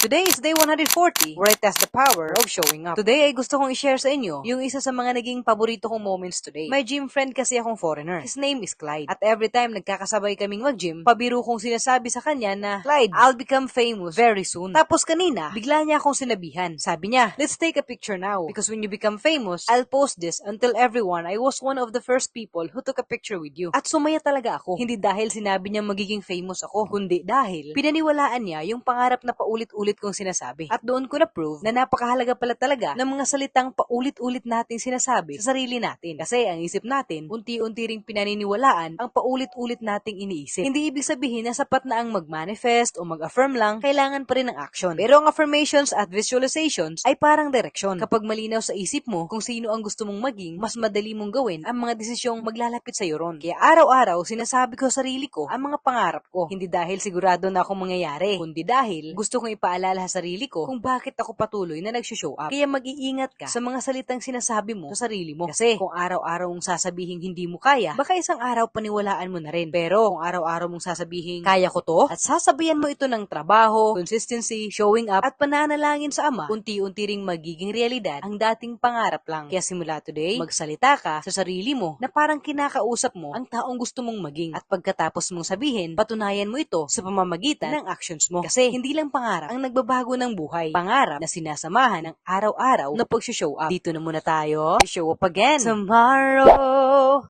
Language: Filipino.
Today is day 140 where I test the power of showing up. Today ay gusto kong i-share sa inyo yung isa sa mga naging paborito kong moments today. May gym friend kasi akong foreigner. His name is Clyde. At every time nagkakasabay kaming mag-gym, pabiro kong sinasabi sa kanya na, Clyde, I'll become famous very soon. Tapos kanina, bigla niya akong sinabihan. Sabi niya, let's take a picture now. Because when you become famous, I'll post this until everyone I was one of the first people who took a picture with you. At sumaya talaga ako. Hindi dahil sinabi niya magiging famous ako, kundi dahil pinaniwalaan niya yung pangarap na paulit-ulit kong sinasabi. At doon ko na-prove na napakahalaga pala talaga ng mga salitang paulit-ulit nating sinasabi sa sarili natin. Kasi ang isip natin, unti-unti ring pinaniniwalaan ang paulit-ulit nating iniisip. Hindi ibig sabihin na sapat na ang mag-manifest o mag-affirm lang, kailangan pa rin ng action. Pero ang affirmations at visualizations ay parang direksyon. Kapag malinaw sa isip mo kung sino ang gusto mong maging, mas madali mong gawin ang mga desisyong maglalapit sa iyo ron. Kaya araw-araw, sinasabi ko sa sarili ko ang mga pangarap ko. Hindi dahil sigurado na akong mangyayari, kundi dahil gusto kong ipaalala sa sarili ko kung bakit ako patuloy na nag-show up. Kaya mag-iingat ka sa mga salitang sinasabi mo sa sarili mo. Kasi kung araw-araw mong sasabihin hindi mo kaya, baka isang araw paniwalaan mo na rin. Pero kung araw-araw mong sasabihin kaya ko to, at sasabihan mo ito ng trabaho, consistency, showing up, at pananalangin sa Ama, unti-unti ring magiging realidad ang dating pangarap lang. Kaya simula today, magsalita ka sa sarili mo na parang kinakausap mo ang taong gusto mong maging. At pagkatapos mong sabihin, patunayan mo ito sa pamamagitan ng actions mo. Kasi hindi lang pangarap ang nagbabago ng buhay. Pangarap na sinasamahan ng araw-araw na pag-show up. Dito na muna tayo. Show up again tomorrow.